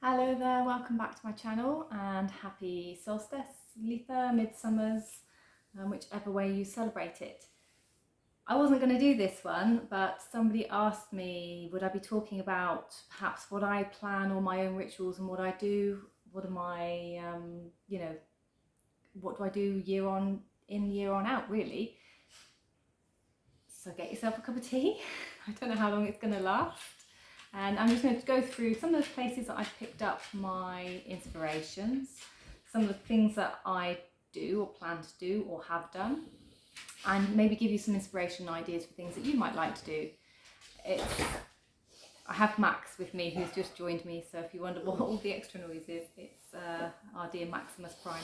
Hello there, welcome back to my channel and happy Solstice, Litha, Midsummers, whichever way you celebrate it. I wasn't going to do this one, but somebody asked me would I be talking about perhaps what I plan or my own rituals and what I do, what are my, what do I do year on in, year on out really. So get yourself a cup of tea. I don't know how long it's going to last. And I'm just going to go through some of the places that I've picked up my inspirations, some of the things that I do or plan to do or have done, and maybe give you some inspiration and ideas for things that you might like to do. I have Max with me who's just joined me, so if you wonder what all the extra noise is, it's our dear Maximus Prime.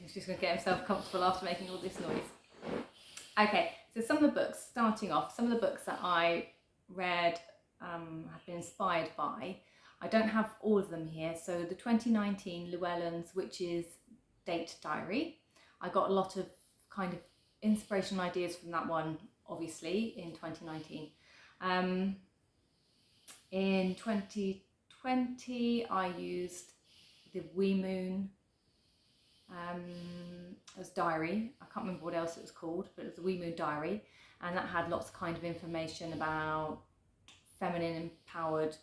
He's just going to get himself comfortable after making all this noise. Okay, so some of the books, starting off, some of the books that I read have been inspired by. I don't have all of them here. So the 2019 Llewellyn's Witch's Date Diary. I got a lot of kind of inspiration ideas from that one, obviously, in 2019. In 2020, I used the Wee Moon as diary. I can't remember what else it was called, but it was the Wee Moon Diary, and that had lots of kind of information about feminine empowered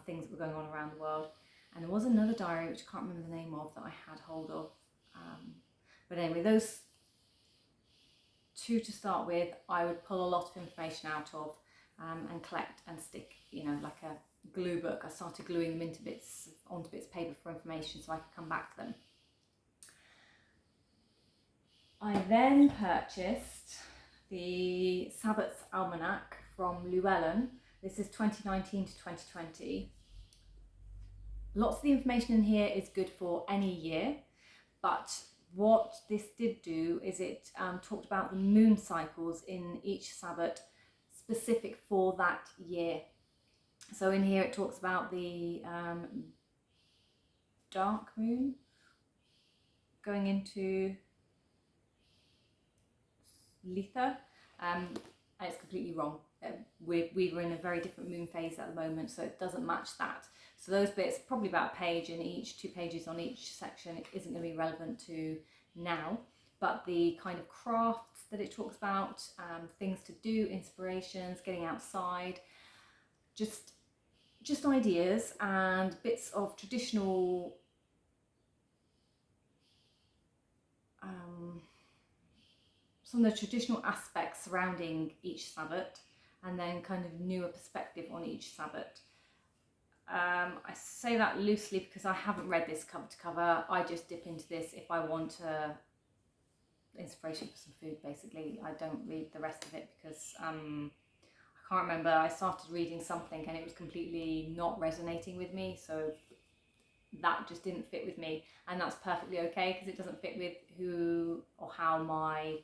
things that were going on around the world. And there was another diary which I can't remember the name of that I had hold of, but anyway, those two to start with I would pull a lot of information out of and collect and stick, like a glue book. I started gluing them onto bits of paper for information so I could come back to them. I then purchased the Sabbats Almanac from Llewellyn. This is 2019 to 2020. Lots of the information in here is good for any year, but what this did do is it talked about the moon cycles in each Sabbat specific for that year. So in here it talks about the dark moon going into Litha, and it's completely wrong. We were in a very different moon phase at the moment, so it doesn't match that. So those bits, probably about a page in each, 2 pages on each section, it isn't going to be relevant to now. But the kind of crafts that it talks about, things to do, inspirations, getting outside, just ideas and bits of traditional some of the traditional aspects surrounding each Sabbat, and then kind of newer perspective on each Sabbat. I say that loosely because I haven't read this cover to cover. I just dip into this if I want inspiration for some food, basically. I don't read the rest of it because I can't remember. I started reading something and it was completely not resonating with me, so that just didn't fit with me, and that's perfectly okay because it doesn't fit with who or how my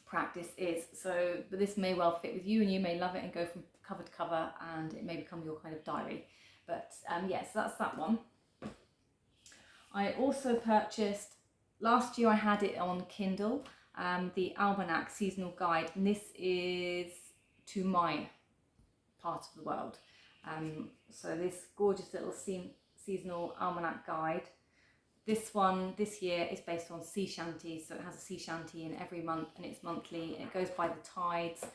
practice is. So, but this may well fit with you, and you may love it and go from cover to cover, and it may become your kind of diary. But yes, that's that one. I also purchased, last year I had it on Kindle, the Almanac Seasonal Guide, and this is to my part of the world. So this gorgeous little seasonal almanac guide. This one this year is based on sea shanties, so it has a sea shanty in every month, and it's monthly, and it goes by the tides.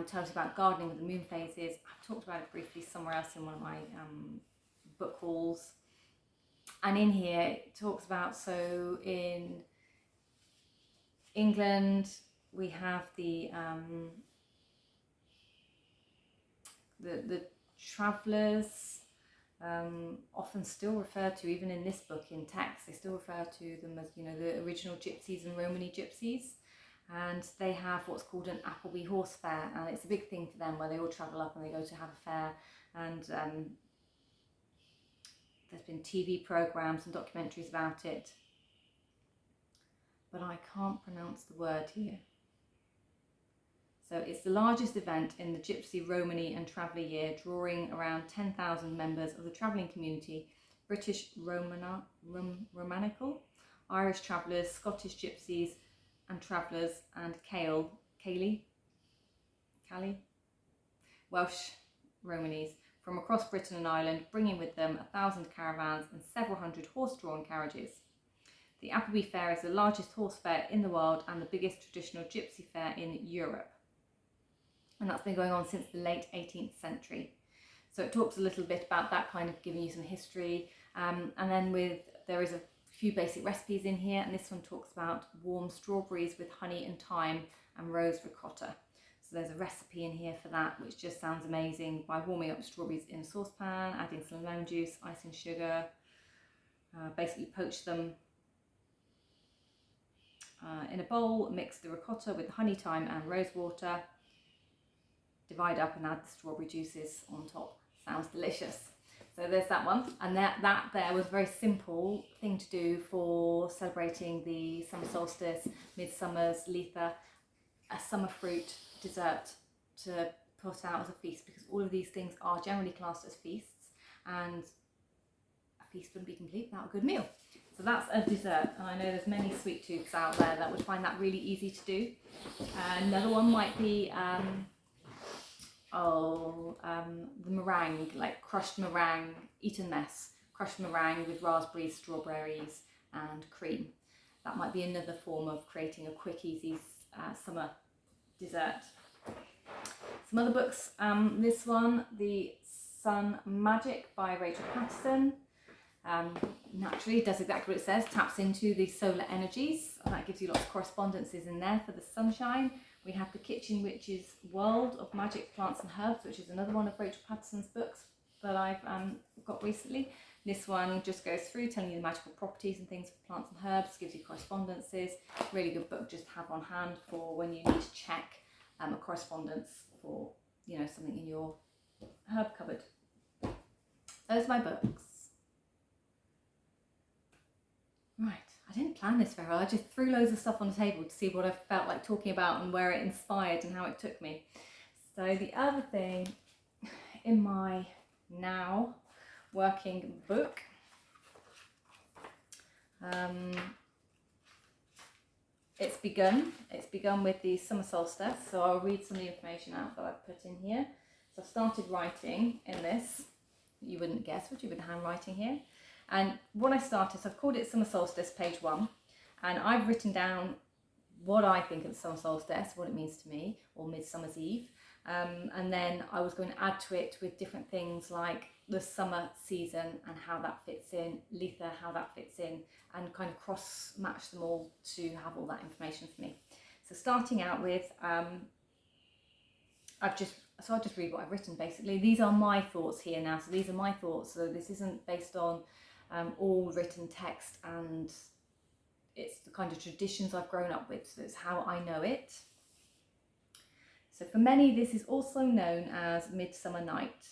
Tells you about gardening with the moon phases. I've talked about it briefly somewhere else in one of my book hauls. And in here it talks about, so in England we have the travellers, often still referred to, even in this book in text, they still refer to them as, the original gypsies and Romany gypsies. And they have what's called an Appleby horse fair, and it's a big thing for them where they all travel up and they go to have a fair. And there's been TV programs and documentaries about it, but I can't pronounce the word here. So it's the largest event in the Gypsy, Romany and Traveller year, drawing around 10,000 members of the travelling community, British Romanical, Irish travellers, Scottish gypsies and travellers, and Cali, Welsh Romanies, from across Britain and Ireland, bringing with them 1,000 caravans and several hundred horse-drawn carriages. The Appleby Fair is the largest horse fair in the world and the biggest traditional gypsy fair in Europe. And that's been going on since the late 18th century. So it talks a little bit about that, kind of giving you some history. And then there is a few basic recipes in here, and this one talks about warm strawberries with honey and thyme and rose ricotta. So there's a recipe in here for that, which just sounds amazing, by warming up strawberries in a saucepan, adding some lemon juice, ice and sugar, basically poach them in a bowl, mix the ricotta with honey, thyme and rose water, divide up and add the strawberry juices on top. Sounds delicious. So there's that one, and that there was a very simple thing to do for celebrating the summer solstice, midsummer's, Litha, a summer fruit dessert to put out as a feast, because all of these things are generally classed as feasts, and a feast wouldn't be complete without a good meal. So that's a dessert, and I know there's many sweet tooths out there that would find that really easy to do. Another one might be the meringue, like crushed meringue, eaten mess, crushed meringue with raspberries, strawberries and cream. That might be another form of creating a quick, easy summer dessert. Some other books, this one, The Sun Magic by Rachel Patterson. Naturally, it does exactly what it says, taps into the solar energies, and that gives you lots of correspondences in there for the sunshine. We have The Kitchen Witch's World of Magic Plants and Herbs, which is another one of Rachel Patterson's books that I've got recently. This one just goes through telling you the magical properties and things for plants and herbs, gives you correspondences. Really good book just to have on hand for when you need to check a correspondence for, you know, something in your herb cupboard. Those are my books. Right. I didn't plan this very well. I just threw loads of stuff on the table to see what I felt like talking about and where it inspired and how it took me. So the other thing in my now working book, it's begun with the summer solstice. So I'll read some of the information out that I've put in here. So I've started writing in this. You wouldn't guess, would you, with the handwriting here? And what I started, so I've called it Summer Solstice, page 1, and I've written down what I think of the summer solstice, what it means to me, or Midsummer's Eve, and then I was going to add to it with different things like the summer season and how that fits in, Litha, how that fits in, and kind of cross match them all to have all that information for me. So starting out with, I'll just read what I've written basically. These are my thoughts here now, so these are my thoughts, so this isn't based on all written text, and it's the kind of traditions I've grown up with, so it's how I know it. So for many, this is also known as Midsummer Night.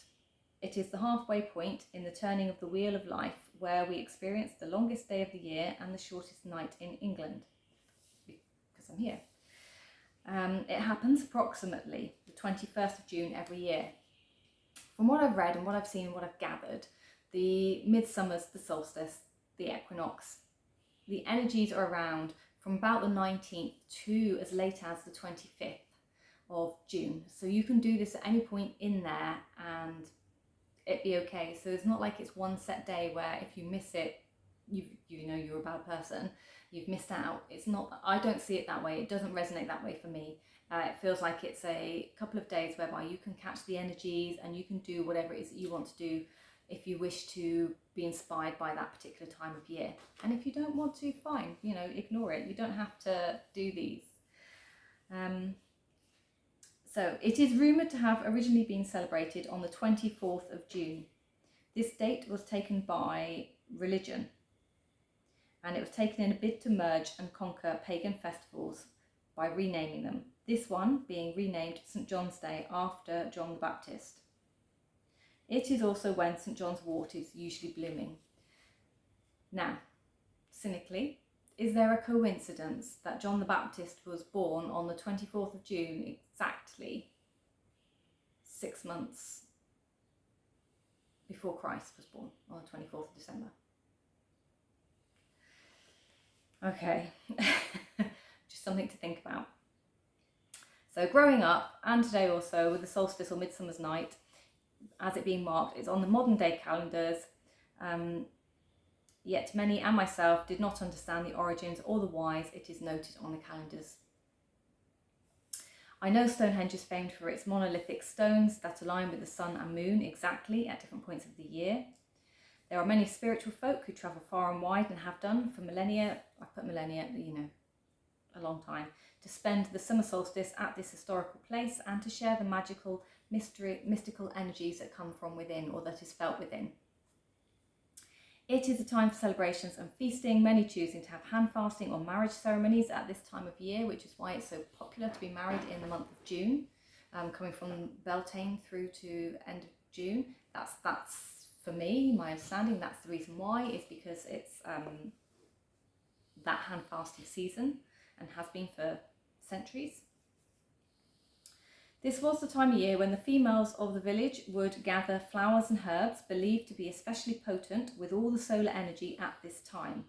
It is the halfway point in the turning of the wheel of life, where we experience the longest day of the year and the shortest night in England, because I'm here. It happens approximately the 21st of June every year. From what I've read and what I've seen and what I've gathered, the midsummer's the solstice, the equinox. The energies are around from about the 19th to as late as the 25th of June. So you can do this at any point in there and it'd be okay. So it's not like it's one set day where if you miss it, you know you're a bad person, you've missed out. It's not, I don't see it that way. It doesn't resonate that way for me. It feels like it's a couple of days whereby you can catch the energies and you can do whatever it is that you want to do if you wish to be inspired by that particular time of year. And if you don't want to, fine, you know, ignore it. You don't have to do these. So it is rumoured to have originally been celebrated on the 24th of June. This date was taken by religion, and it was taken in a bid to merge and conquer pagan festivals by renaming them. This one being renamed St. John's Day after John the Baptist. It is also when St. John's wort is usually blooming. Now, cynically, is there a coincidence that John the Baptist was born on the 24th of June, exactly 6 months before Christ was born, on the 24th of December? Okay, just something to think about. So growing up, and today also with the solstice or midsummer's night, as it being marked, it's on the modern day calendars, yet many and myself did not understand the origins or the whys it is noted on the calendars. I know Stonehenge is famed for its monolithic stones that align with the sun and moon exactly at different points of the year. There are many spiritual folk who travel far and wide and have done for millennia, I put millennia, a long time, to spend the summer solstice at this historical place and to share the mystical energies that come from within, or that is felt within. It is a time for celebrations and feasting, many choosing to have hand fasting or marriage ceremonies at this time of year, which is why it's so popular to be married in the month of June, coming from Beltane through to end of June. That's for me, my understanding, that's the reason why, is because it's that hand fasting season and has been for centuries. This was the time of year when the females of the village would gather flowers and herbs believed to be especially potent with all the solar energy at this time.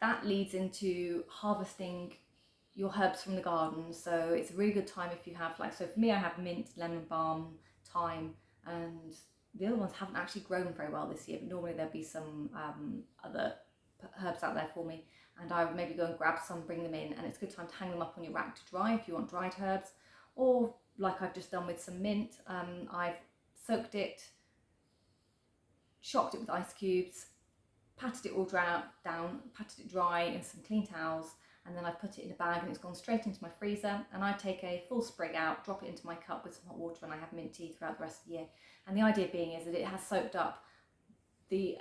That leads into harvesting your herbs from the garden. So it's a really good time if you have, so for me, I have mint, lemon balm, thyme, and the other ones haven't actually grown very well this year, but normally there'll be some other herbs out there for me. And I would maybe go and grab some, bring them in, and it's a good time to hang them up on your rack to dry if you want dried herbs. Or like I've just done with some mint, I've soaked it, shocked it with ice cubes, patted it all down, patted it dry in some clean towels, and then I put it in a bag and it's gone straight into my freezer. And I take a full sprig out, drop it into my cup with some hot water, and I have mint tea throughout the rest of the year. And the idea being is that it has soaked up the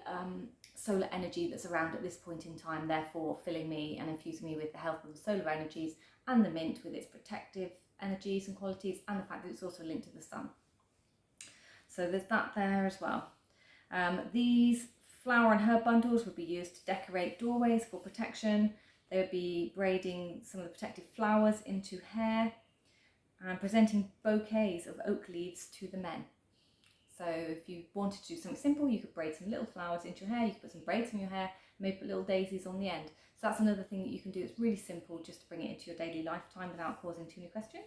solar energy that's around at this point in time, therefore filling me and infusing me with the health of the solar energies, and the mint with its protective energies and qualities, and the fact that it's also linked to the sun. So there's that there as well. These flower and herb bundles would be used to decorate doorways for protection. They would be braiding some of the protective flowers into hair and presenting bouquets of oak leaves to the men. So if you wanted to do something simple, you could braid some little flowers into your hair, you could put some braids in your hair, maybe put little daisies on the end. So that's another thing that you can do. It's really simple, just to bring it into your daily lifetime without causing too many questions.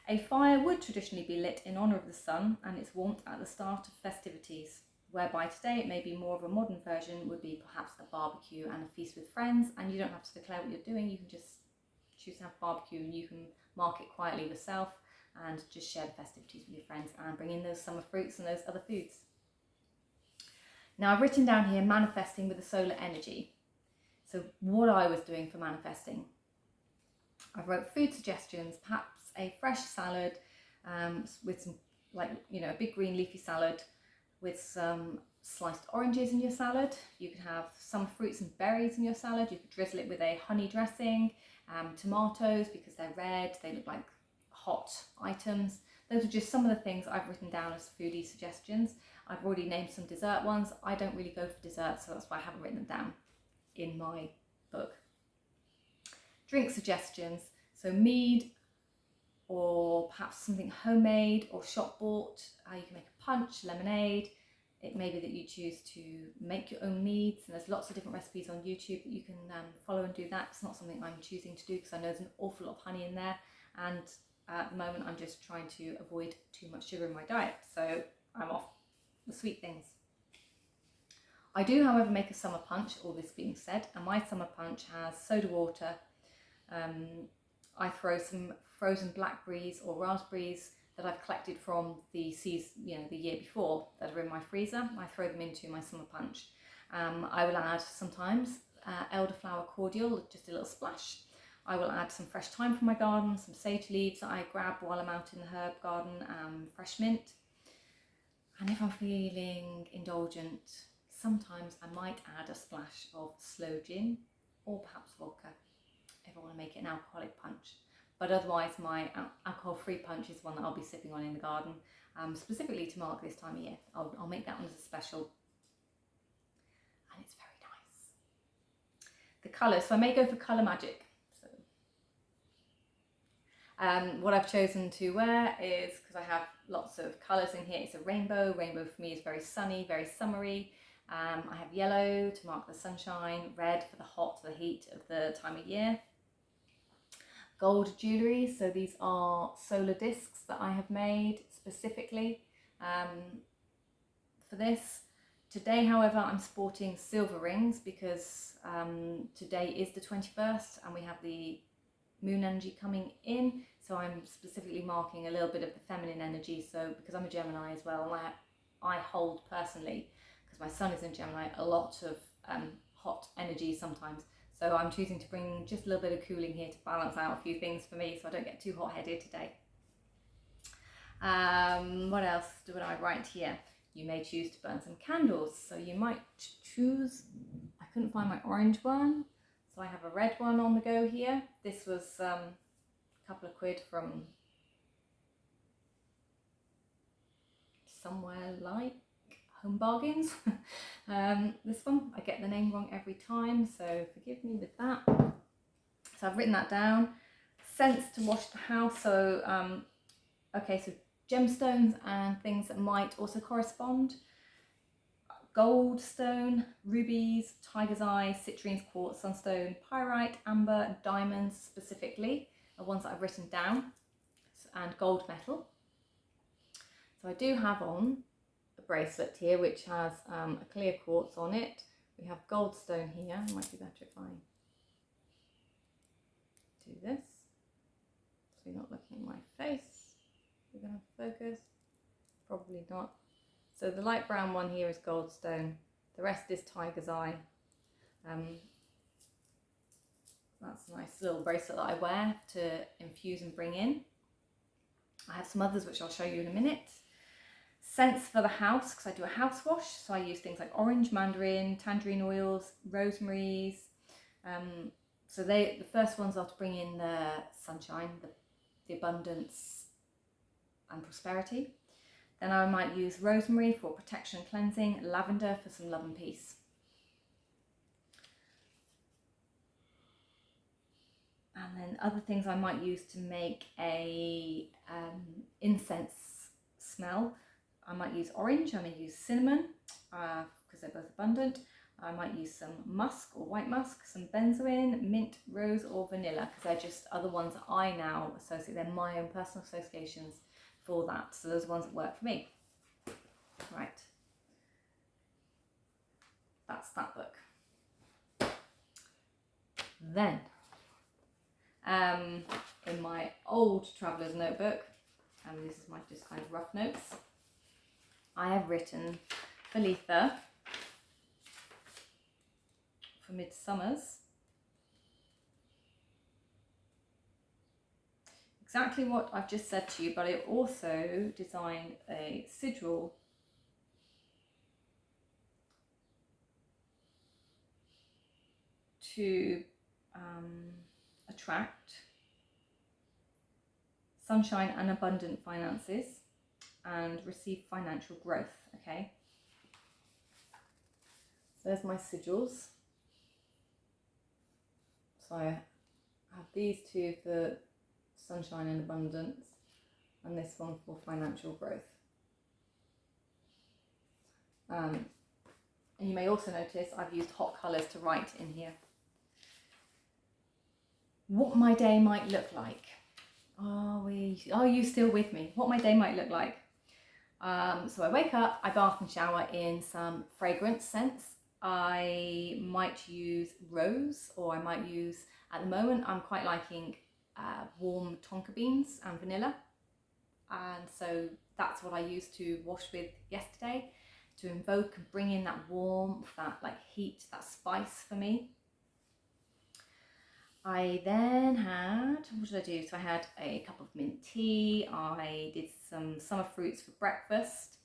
A fire would traditionally be lit in honour of the sun and its warmth at the start of festivities, whereby today it may be more of a modern version, would be perhaps a barbecue and a feast with friends, and you don't have to declare what you're doing. You can just choose to have barbecue and you can mark it quietly yourself and just share the festivities with your friends and bring in those summer fruits and those other foods. Now I've written down here manifesting with the solar energy. So what I was doing for manifesting. I wrote food suggestions, perhaps a fresh salad with some, a big green leafy salad with some sliced oranges in your salad. You could have some fruits and berries in your salad. You could drizzle it with a honey dressing, tomatoes because they're red, they look like hot items. Those are just some of the things I've written down as foodie suggestions. I've already named some dessert ones. I don't really go for desserts, so that's why I haven't written them down in my book. Drink suggestions, so mead or perhaps something homemade or shop bought. You can make a punch, lemonade. It may be that you choose to make your own meads, and there's lots of different recipes on YouTube that you can follow and do that. It's not something I'm choosing to do because I know there's an awful lot of honey in there, and at the moment I'm just trying to avoid too much sugar in my diet, so I'm off the sweet things. I do, however, make a summer punch, all this being said, and my summer punch has soda water. I throw some frozen blackberries or raspberries that I've collected from the year before that are in my freezer. I throw them into my summer punch. I will add sometimes elderflower cordial, just a little splash. I will add some fresh thyme from my garden, some sage leaves that I grab while I'm out in the herb garden, fresh mint. And if I'm feeling indulgent, sometimes I might add a splash of sloe gin or perhaps vodka if I want to make it an alcoholic punch. But otherwise my alcohol-free punch is one that I'll be sipping on in the garden, specifically to mark this time of year. I'll make that one as a special, and it's very nice. The colours, so I may go for colour magic. So, what I've chosen to wear is, because I have lots of colours in here, it's a rainbow. Rainbow for me is very sunny, very summery. I have yellow to mark the sunshine, red for the heat of the time of year. gold jewellery. So these are solar discs that I have made specifically for this. Today, however, I'm sporting silver rings because today is the 21st and we have the moon energy coming in. So I'm specifically marking a little bit of the feminine energy. So because I'm a Gemini as well, and I hold personally, because my sun is in Gemini, a lot of hot energy sometimes. So I'm choosing to bring just a little bit of cooling here to balance out a few things for me so I don't get too hot-headed today. What else do I write here? You may choose to burn some candles. So you might choose, I couldn't find my orange one, so I have a red one on the go here. This was a couple of quid from somewhere like Home Bargains. This one, I get the name wrong every time, so forgive me with that. So I've written that down. Scents to wash the house. So okay, so gemstones and things that might also correspond. Gold stone, rubies, tiger's eye, citrines, quartz, sunstone, pyrite, amber, diamonds specifically are ones that I've written down, and gold metal. So I do have on a bracelet here which has a clear quartz on it. We have gold stone here. It might be better if I do this so you're not looking at my face. We're going to focus. Probably not. So the light brown one here is gold stone. The rest is tiger's eye. That's a nice little bracelet that I wear to infuse and bring in. I have some others which I'll show you in a minute. Scents for the house, because I do a house wash, so I use things like orange, mandarin, tangerine oils, rosemaries. So the first ones are to bring in the sunshine, the abundance and prosperity. Then I might use rosemary for protection and cleansing, lavender for some love and peace. And then other things I might use to make a incense smell. I might use orange, I may use cinnamon because they're both abundant. I might use some musk or white musk, some benzoin, mint, rose or vanilla, because they're just other ones that I now associate. They're my own personal associations for that. So those are ones that work for me. Right. That's that book. Then, in my old traveller's notebook, and this is my just kind of rough notes, I have written for Litha for Midsummers exactly what I've just said to you, but I also designed a sigil to attract sunshine and abundant finances and receive financial growth. Okay, so there's my sigils. So I have these two for sunshine and abundance, and this one for financial growth. And you may also notice I've used hot colours to write in here what my day might look like. Are you still with me? What my day might look like. So I wake up, I bath and shower in some fragrance scents. I might use rose, or I might use, at the moment I'm quite liking warm tonka beans and vanilla, and so that's what I used to wash with yesterday to invoke and bring in that warmth, that like heat, that spice for me. I then had, what did I do? So I had a cup of mint tea, I did some summer fruits for breakfast,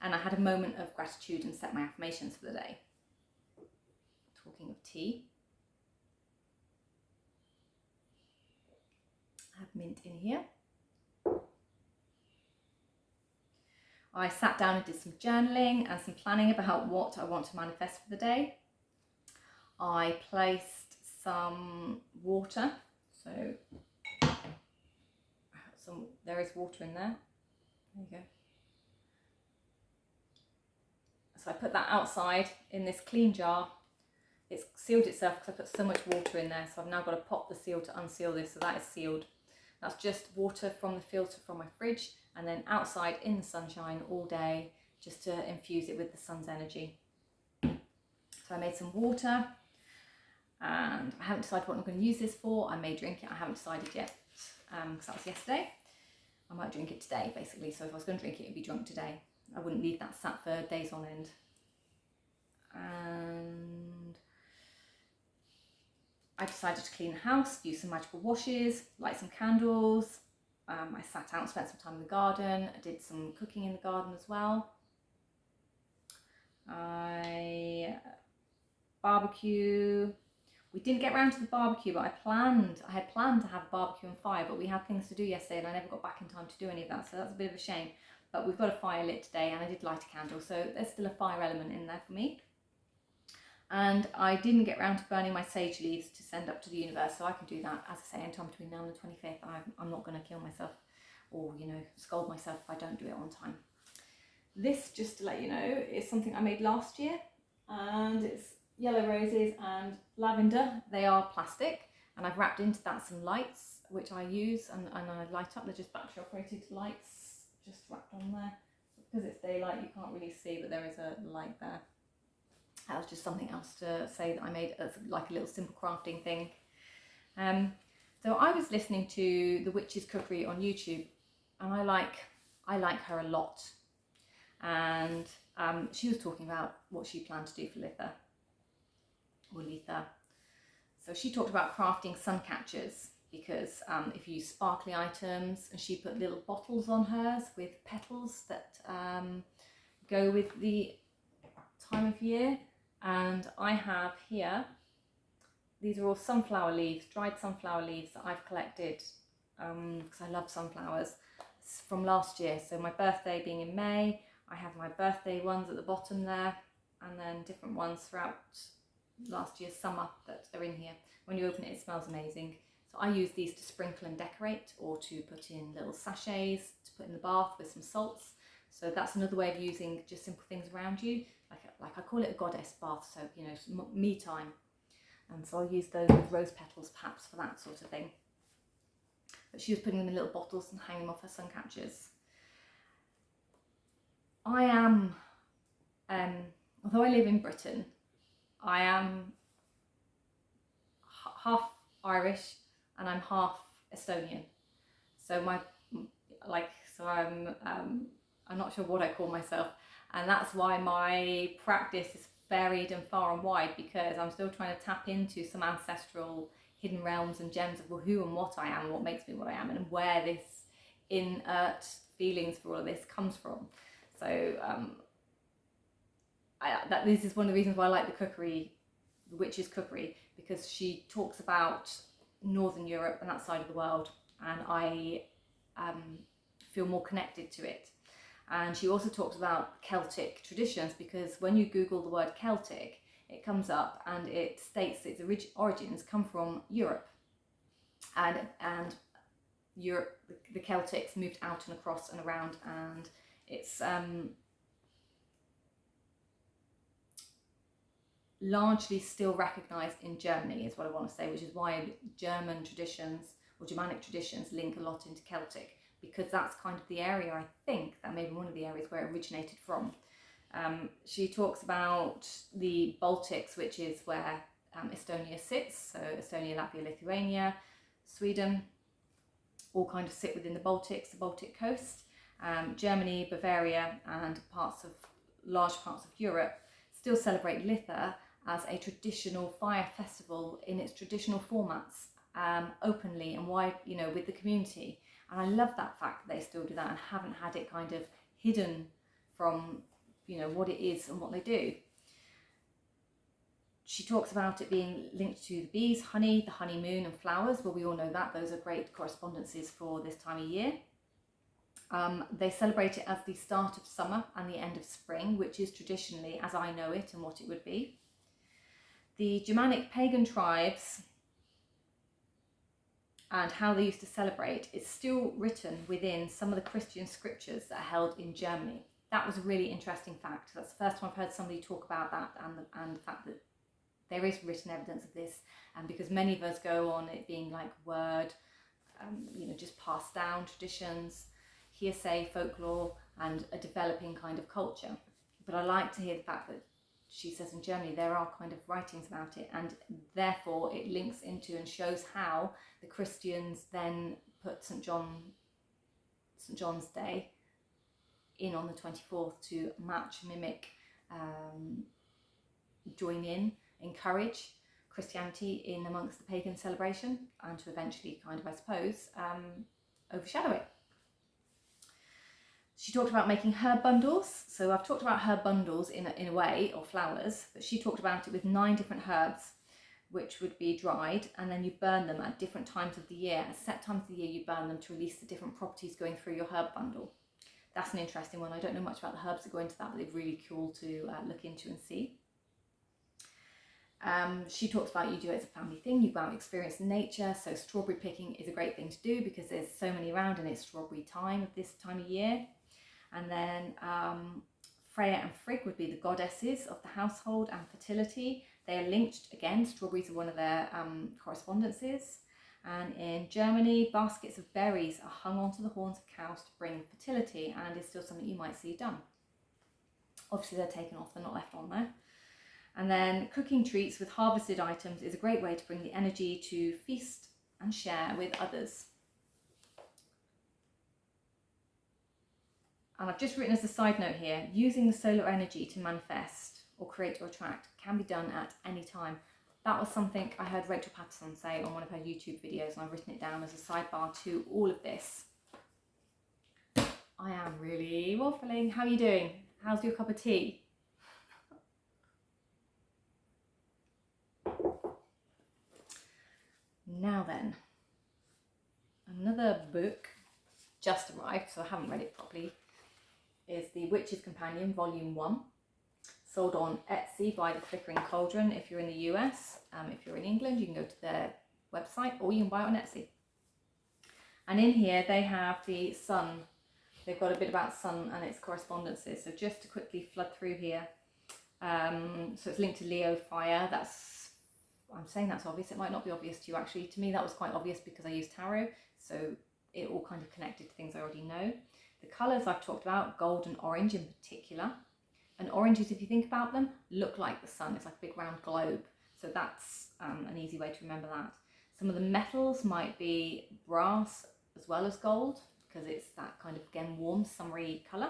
and I had a moment of gratitude and set my affirmations for the day. Talking of tea, I have mint in here. I sat down and did some journaling and some planning about what I want to manifest for the day. I placed some water, so there is water in there. There you go. So I put that outside in this clean jar it's sealed itself because I put so much water in there. So I've now got to pop the seal to unseal this. So that is sealed. That's just water from the filter from my fridge, and then outside in the sunshine all day, just to infuse it with the sun's energy. So I made some water, and I haven't decided what I'm going to use this for. I may drink it, I haven't decided yet, because that was yesterday. I might drink it today, basically. So if I was going to drink it, it'd be drunk today. I wouldn't leave that sat for days on end. And I decided to clean the house, use some magical washes, light some candles. I sat out and spent some time in the garden. I did some cooking in the garden as well. Barbecue. We didn't get around to the barbecue, but I had planned to have a barbecue and fire, but we had things to do yesterday and I never got back in time to do any of that, so that's a bit of a shame. But we've got a fire lit today, and I did light a candle, so there's still a fire element in there for me. And I didn't get around to burning my sage leaves to send up to the universe, so I can do that, as I say, anytime between now and the 25th. I'm not going to kill myself or, you know, scold myself if I don't do it on time. This, just to let you know, is something I made last year, and it's yellow roses and lavender. They are plastic, and I've wrapped into that some lights, which I use, and I light up. They're just battery operated lights, just wrapped on there. Because it's daylight, you can't really see, but there is a light there. That was just something else to say that I made as like a little simple crafting thing. So I was listening to The Witch's Cookery on YouTube, and I like her a lot. And she was talking about what she planned to do for Litha. So she talked about crafting sun catchers, because if you use sparkly items, and she put little bottles on hers with petals that go with the time of year. And I have here, these are all sunflower leaves, dried sunflower leaves that I've collected because I love sunflowers. It's from last year, so my birthday being in May, I have my birthday ones at the bottom there, and then different ones throughout last year's summer that are in here. When you open it, it smells amazing. So I use these to sprinkle and decorate, or to put in little sachets to put in the bath with some salts. So that's another way of using just simple things around you. Like I call it a goddess bath soap, you know, me time. And so I'll use those with rose petals perhaps for that sort of thing. But she was putting them in little bottles and hanging them off her sun catchers. I am, although I live in Britain, I am half Irish and I'm half Estonian. So I'm not sure what I call myself, and that's why my practice is varied and far and wide, because I'm still trying to tap into some ancestral hidden realms and gems of who and what I am, what makes me what I am, and where this inert feelings for all of this comes from. So this is one of the reasons why I like the cookery, the Witch's Cookery, because she talks about Northern Europe and that side of the world, and I feel more connected to it. And she also talks about Celtic traditions, because when you Google the word Celtic, it comes up and it states that its origins come from Europe. And Europe, the Celtics moved out and across and around, and it's largely still recognised in Germany, is what I want to say, which is why German traditions or Germanic traditions link a lot into Celtic, because that's kind of the area, I think, that may be one of the areas where it originated from. She talks about the Baltics, which is where Estonia sits, so Estonia, Latvia, Lithuania, Sweden, all kind of sit within the Baltics, the Baltic coast. Germany, Bavaria, and large parts of Europe still celebrate Litha as a traditional fire festival in its traditional formats, openly and wide, you know, with the community. And I love that fact that they still do that and haven't had it kind of hidden from, you know, what it is and what they do. She talks about it being linked to the bees, honey, the honeymoon, and flowers. Well, we all know that. Those are great correspondences for this time of year. They celebrate it as the start of summer and the end of spring, which is traditionally as I know it and what it would be. The Germanic pagan tribes and how they used to celebrate is still written within some of the Christian scriptures that are held in Germany. That was a really interesting fact. That's the first time I've heard somebody talk about that, and the fact that there is written evidence of this, and because many of us go on it being like word, you know, just passed down traditions, hearsay, folklore, and a developing kind of culture. But I like to hear the fact that she says in Germany there are kind of writings about it, and therefore it links into and shows how the Christians then put St. John's Day in on the 24th to match, mimic, join in, encourage Christianity in amongst the pagan celebration, and to eventually kind of, I suppose, overshadow it. She talked about making herb bundles. So I've talked about herb bundles in a way, or flowers, but she talked about it with 9 different herbs, which would be dried, and then you burn them at different times of the year. At set times of the year you burn them to release the different properties going through your herb bundle. That's an interesting one. I don't know much about the herbs that go into that, but they're really cool to look into and see. She talks about you do it as a family thing, you go out and experience nature. So strawberry picking is a great thing to do because there's so many around and it's strawberry time at this time of year. And then Freya and Frigg would be the goddesses of the household and fertility. They are linked, again, strawberries are one of their correspondences. And in Germany, baskets of berries are hung onto the horns of cows to bring fertility, and is still something you might see done. Obviously they're taken off, they're not left on there. And then cooking treats with harvested items is a great way to bring the energy to feast and share with others. And I've just written as a side note here, using the solar energy to manifest or create or attract can be done at any time. That was something I heard Rachel Patterson say on one of her YouTube videos, and I've written it down as a sidebar to all of this. I am really waffling. How are you doing? How's your cup of tea? Now then, another book just arrived, so I haven't read it properly, is The Witch's Companion, Volume 1, sold on Etsy by The Flickering Cauldron if you're in the US. If you're in England, you can go to their website, or you can buy it on Etsy. And in here they have the sun. They've got a bit about sun and its correspondences. So just to quickly flood through here. So it's linked to Leo fire. I'm saying that's obvious. It might not be obvious to you actually. To me that was quite obvious because I use tarot. So it all kind of connected to things I already know. The colours I've talked about, gold and orange in particular. And oranges, if you think about them, look like the sun. It's like a big round globe. So that's an easy way to remember that. Some of the metals might be brass as well as gold, because it's that kind of, again, warm, summery colour.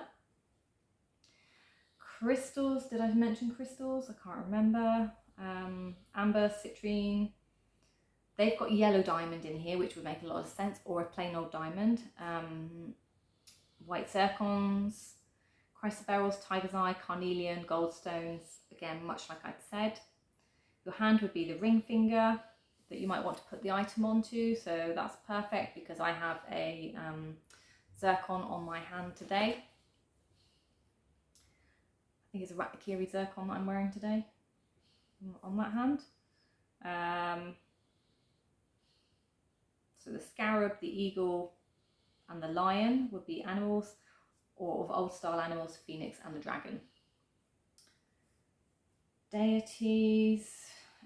Crystals, did I mention crystals? I can't remember. Amber, citrine. They've got yellow diamond in here, which would make a lot of sense, or a plain old diamond. White zircons, chrysoberyls, tiger's eye, carnelian, goldstones, again, much like I'd said. Your hand would be the ring finger that you might want to put the item onto, so that's perfect because I have a zircon on my hand today. I think it's a Ratakiri zircon that I'm wearing today on that hand. So the scarab, the eagle, and the lion would be animals, or of old style animals, phoenix and the dragon. Deities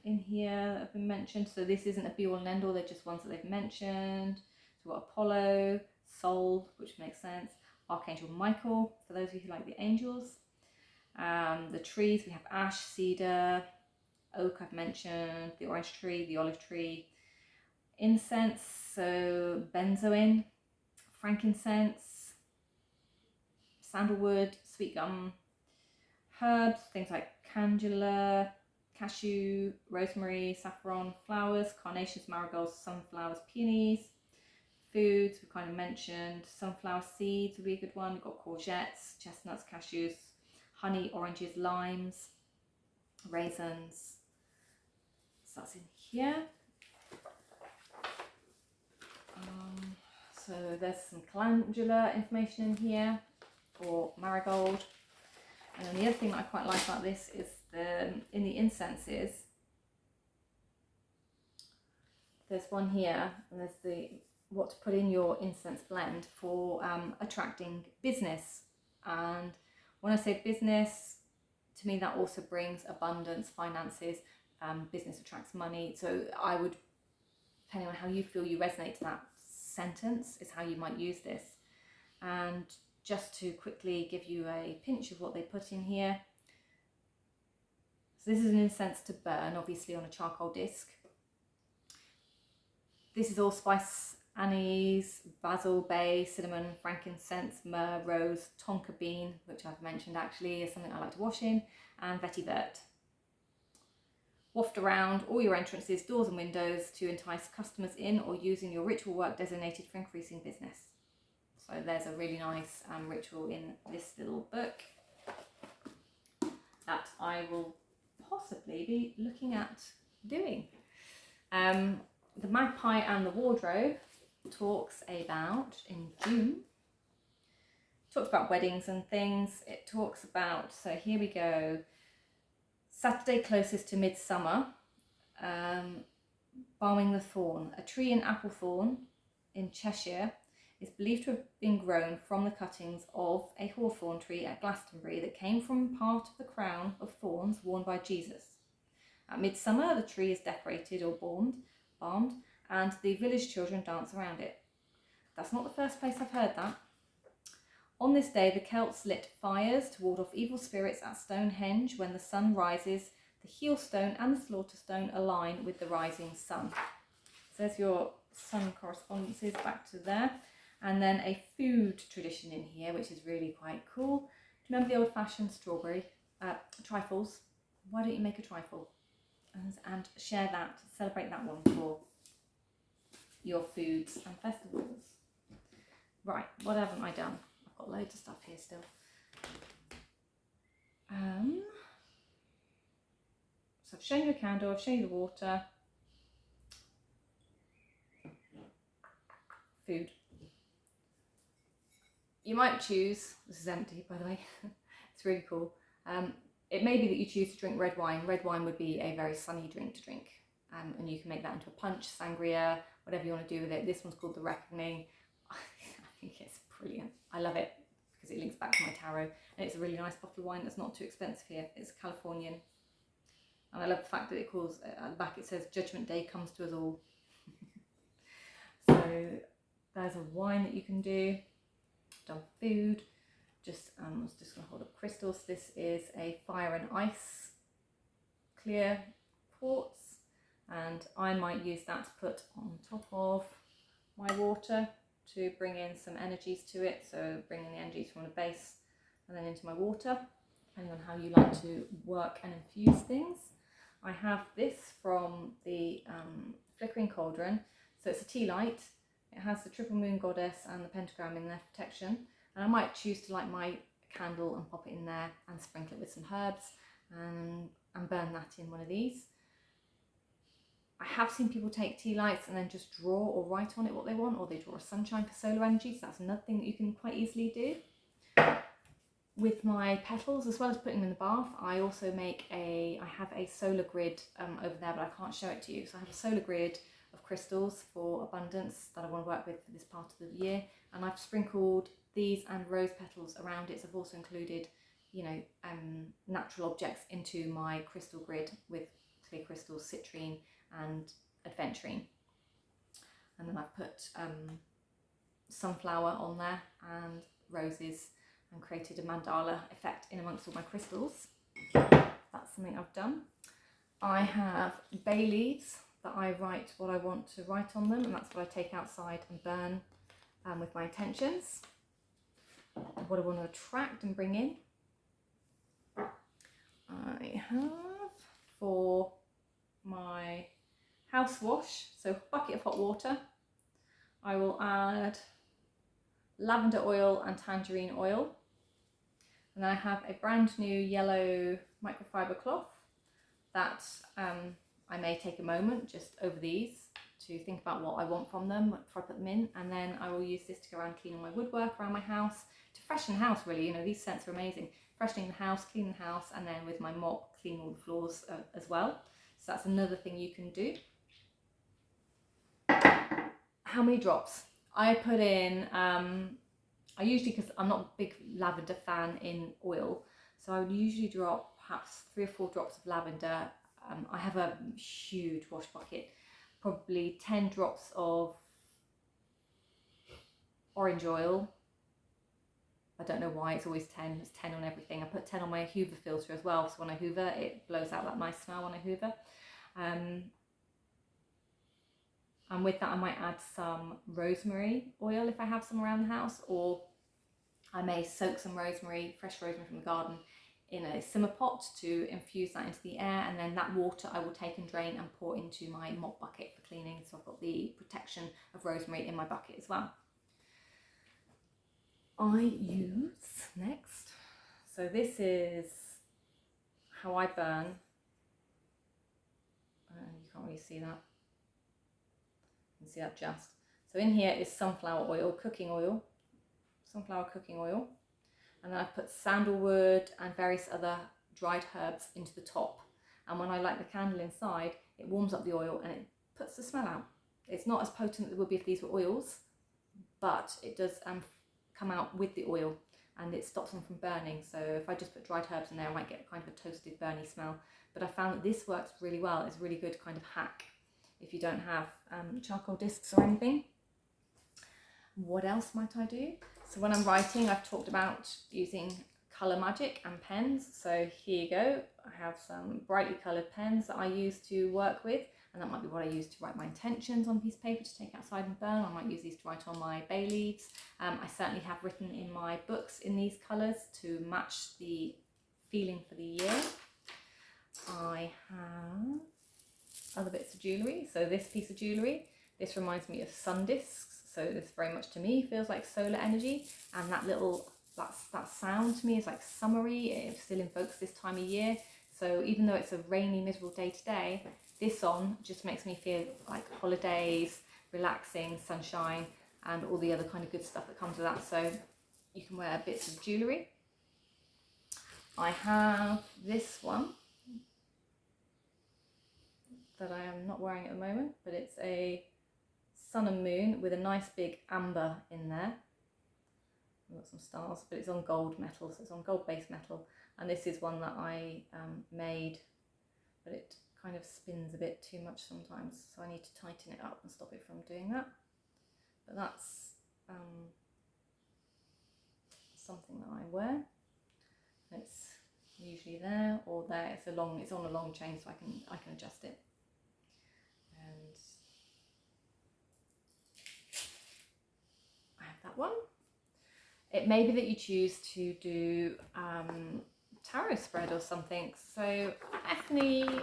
in here have been mentioned. So this isn't a be all and end all, they're just ones that they've mentioned. So we've got Apollo, Sol, which makes sense. Archangel Michael, for those of you who like the angels. The trees, we have ash, cedar, oak I've mentioned, the orange tree, the olive tree. Incense, so benzoin, frankincense, sandalwood, sweet gum. Herbs, things like calendula, cashew, rosemary, saffron. Flowers, carnations, marigolds, sunflowers, peonies. Foods, we kind of mentioned. Sunflower seeds would be a good one. We've got courgettes, chestnuts, cashews, honey, oranges, limes, raisins. So that's in here. So there's some calendula information in here, or marigold. And then the other thing that I quite like about this is in the incenses, there's one here, and there's the what to put in your incense blend for attracting business. And when I say business, to me that also brings abundance, finances, business attracts money. So I would, depending on how you feel you resonate to that sentence, is how you might use this. And just to quickly give you a pinch of what they put in here. So this is an incense to burn, obviously on a charcoal disc. This is allspice, anise, basil, bay, cinnamon, frankincense, myrrh, rose, tonka bean, which I've mentioned actually is something I like to wash in, and vetiver. Waft around all your entrances, doors and windows to entice customers in, or using your ritual work designated for increasing business. So there's a really nice ritual in this little book that I will possibly be looking at doing. The Magpie and the Wardrobe talks about, in June, talks about weddings and things. It talks about, so here we go, Saturday closest to midsummer, Balming the Thorn. A tree in Applethorn in Cheshire is believed to have been grown from the cuttings of a hawthorn tree at Glastonbury that came from part of the crown of thorns worn by Jesus. At midsummer, the tree is decorated or balmed, and the village children dance around it. That's not the first place I've heard that. On this day, the Celts lit fires to ward off evil spirits at Stonehenge. When the sun rises, the heel stone and the slaughter stone align with the rising sun. So there's your sun correspondences back to there. And then a food tradition in here, which is really quite cool. Do you remember the old-fashioned strawberry trifles? Why don't you make a trifle and share that, celebrate that one for your foods and festivals. Right, what haven't I done? I've got loads of stuff here still. So I've shown you a candle, I've shown you the water. Food. You might choose, this is empty by the way, it's really cool. It may be that you choose to drink red wine. Red wine would be a very sunny drink to drink. And you can make that into a punch, sangria, whatever you want to do with it. This one's called The Reckoning. I think it's brilliant. I love it because it links back to my tarot. And it's a really nice bottle of wine that's not too expensive here. It's Californian. And I love the fact that it calls, at the back it says, Judgment Day comes to us all. So there's a wine that you can do. Done food. I was just going to hold up crystals. This is a fire and ice clear quartz. And I might use that to put on top of my water to bring in some energies to it. So bringing the energies from the base and then into my water, depending on how you like to work and infuse things. I have this from the Flickering Cauldron. So it's a tea light. It has the triple moon goddess and the pentagram in there for protection. And I might choose to light my candle and pop it in there and sprinkle it with some herbs and burn that in one of these. I have seen people take tea lights and then just draw or write on it what they want, or they draw a sunshine for solar energy. So that's another thing that you can quite easily do. With my petals, as well as putting them in the bath, I also I have a solar grid over there, but I can't show it to you. So I have a solar grid of crystals for abundance that I want to work with for this part of the year. And I've sprinkled these and rose petals around it. So I've also included, natural objects into my crystal grid with clear crystals, citrine and adventurine. And then I've put sunflower on there and roses and created a mandala effect in amongst all my crystals. That's something I've done. I have bay leaves that I write what I want to write on them, and that's what I take outside and burn with my intentions, what I want to attract and bring in. I have, for my house wash, so a bucket of hot water, I will add lavender oil and tangerine oil. And then I have a brand new yellow microfiber cloth that I may take a moment just over these to think about what I want from them before I put them in. And then I will use this to go around cleaning my woodwork around my house, to freshen the house really. These scents are amazing. Freshening the house, cleaning the house, and then with my mop, clean all the floors as well. So that's another thing you can do. How many drops? I put in, I usually, because I'm not a big lavender fan in oil, so I would usually drop perhaps 3 or 4 drops of lavender I have a huge wash bucket, probably 10 drops of orange oil. I don't know why it's always 10, it's 10 on everything. I put 10 on my Hoover filter as well, so when I hoover it blows out that nice smell when I hoover. And with that I might add some rosemary oil if I have some around the house, or I may soak some rosemary, fresh rosemary from the garden, in a simmer pot to infuse that into the air, and then that water I will take and drain and pour into my mop bucket for cleaning, so I've got the protection of rosemary in my bucket as well. I use next, so this is how I burn, you can't really see that, you can see that just. So in here is sunflower cooking oil, and then I've put sandalwood and various other dried herbs into the top, and when I light the candle inside it warms up the oil and it puts the smell out. It's not as potent as it would be if these were oils, but it does come out with the oil and it stops them from burning. So if I just put dried herbs in there I might get kind of a toasted burny smell, but I found that this works really well. It's a really good kind of hack if you don't have charcoal discs or anything. What else might I do? So when I'm writing, I've talked about using colour magic and pens. So here you go. I have some brightly coloured pens that I use to work with, and that might be what I use to write my intentions on a piece of paper to take outside and burn. I might use these to write on my bay leaves. I certainly have written in my books in these colours to match the feeling for the year. I have other bits of jewellery. So this piece of jewellery, this reminds me of sun discs. So this very much to me feels like solar energy, and that sound to me is like summery. It still invokes this time of year. So even though it's a rainy, miserable day today, this on just makes me feel like holidays, relaxing, sunshine, and all the other kind of good stuff that comes with that. So you can wear bits of jewellery. I have this one that I am not wearing at the moment, but it's a sun and moon with a nice big amber in there. I've got some stars, but it's on gold metal, so it's on gold base metal. And this is one that I made, but it kind of spins a bit too much sometimes, so I need to tighten it up and stop it from doing that. But that's something that I wear. It's usually there or there. It's on a long chain, so I can adjust it. And I have that one. It may be that you choose to do tarot spread or something. So Ethne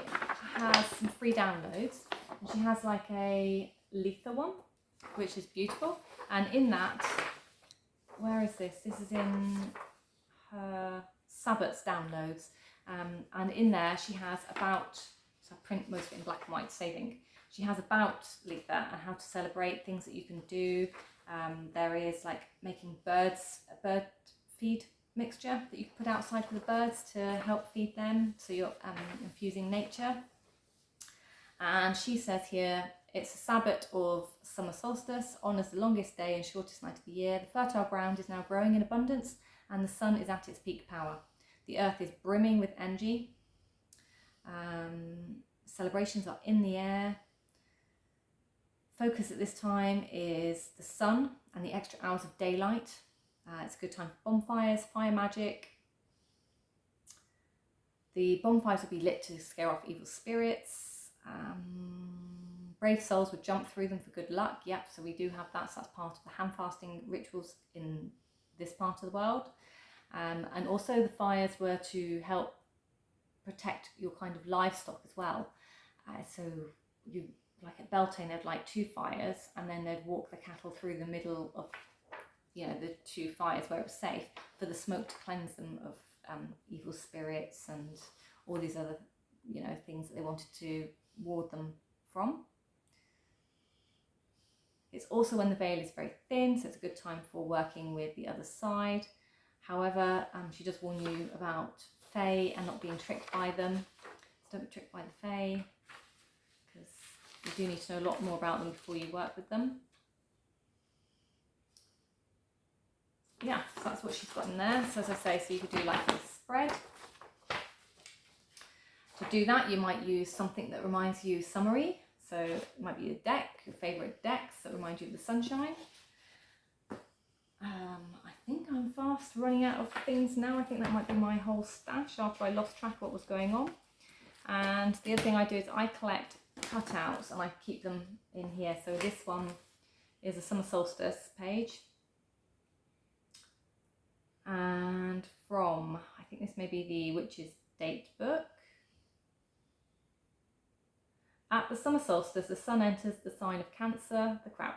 has some free downloads, and she has like a Litha one, which is beautiful. And in that, where is this? This is in her Sabbats downloads, and in there she has about, so I print most of it in black and white, saving. She has about Litha and how to celebrate, things that you can do. There is like making a bird feed mixture that you can put outside for the birds to help feed them, so you're infusing nature. And she says here, it's a Sabbat of summer solstice, honours the longest day and shortest night of the year. The fertile ground is now growing in abundance and the sun is at its peak power. The earth is brimming with energy. Celebrations are in the air. Focus at this time is the sun and the extra hours of daylight. It's a good time for bonfires, fire magic. The bonfires will be lit to scare off evil spirits. Brave souls would jump through them for good luck. Yep, so we do have that. So that's part of the hand fasting rituals in this part of the world. And also the fires were to help protect your kind of livestock as well. So you, like at Beltane, they'd light 2 fires and then they'd walk the cattle through the middle of, you know, the 2 fires where it was safe, for the smoke to cleanse them of evil spirits and all these other, you know, things that they wanted to ward them from. It's also when the veil is very thin, so it's a good time for working with the other side. However, she does warn you about fae and not being tricked by them. So don't be tricked by the fae, because you do need to know a lot more about them before you work with them. Yeah, so that's what she's got in there. So as I say, so you could do like a spread. To do that, you might use something that reminds you summery. So it might be a deck, your favourite decks that remind you of the sunshine. I think I'm fast running out of things now. I think that might be my whole stash after I lost track of what was going on. And the other thing I do is I collect cutouts and I keep them in here. So this one is a summer solstice page. And from, I think this may be the Witch's Date book. At the summer solstice, the sun enters the sign of Cancer, the crab.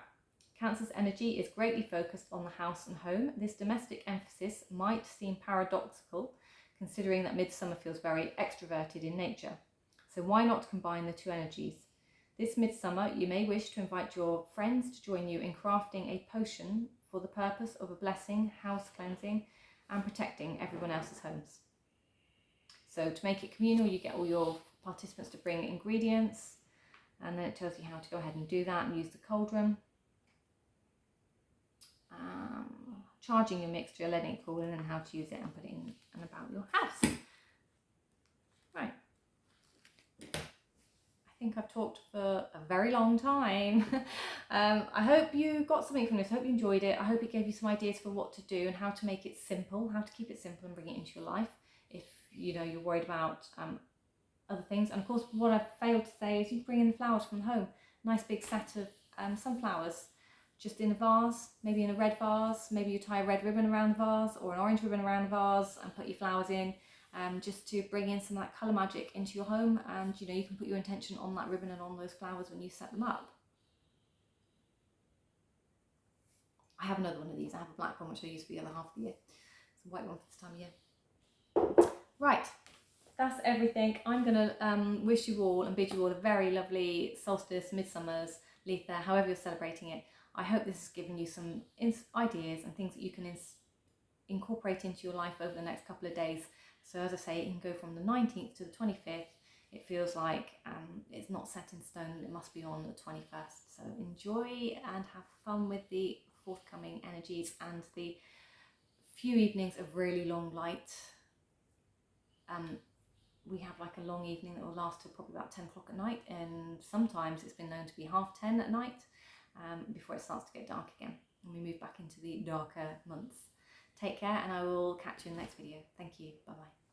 Cancer's energy is greatly focused on the house and home. This domestic emphasis might seem paradoxical, considering that midsummer feels very extroverted in nature. So why not combine the two energies? This midsummer, you may wish to invite your friends to join you in crafting a potion for the purpose of a blessing, house cleansing, and protecting everyone else's homes. So to make it communal, you get all your participants to bring ingredients, and then it tells you how to go ahead and do that and use the cauldron. Charging your mixture, letting it cool, and then how to use it and put it in and about your house. Right. I think I've talked for a very long time. I hope you got something from this. I hope you enjoyed it. I hope it gave you some ideas for what to do and how to make it simple, how to keep it simple and bring it into your life if you're worried about other things. And of course, what I've failed to say is you bring in the flowers from home. Nice big set of sunflowers. Just in a vase, maybe in a red vase, maybe you tie a red ribbon around the vase or an orange ribbon around the vase and put your flowers in, just to bring in some of that colour magic into your home. And you can put your intention on that ribbon and on those flowers when you set them up. I have another one of these. I have a black one which I use for the other half of the year. It's a white one for this time of year. Right, that's everything. I'm going to wish you all and bid you all a very lovely solstice, midsummer's, Litha, however you're celebrating it. I hope this has given you some ideas and things that you can incorporate into your life over the next couple of days. So as I say, it can go from the 19th to the 25th. It feels like it's not set in stone. It must be on the 21st. So enjoy and have fun with the forthcoming energies and the few evenings of really long light. We have like a long evening that will last till probably about 10 o'clock at night, and sometimes it's been known to be 10:30 at night. Before it starts to get dark again and we move back into the darker months. Take care, and I will catch you in the next video. Thank you. Bye bye.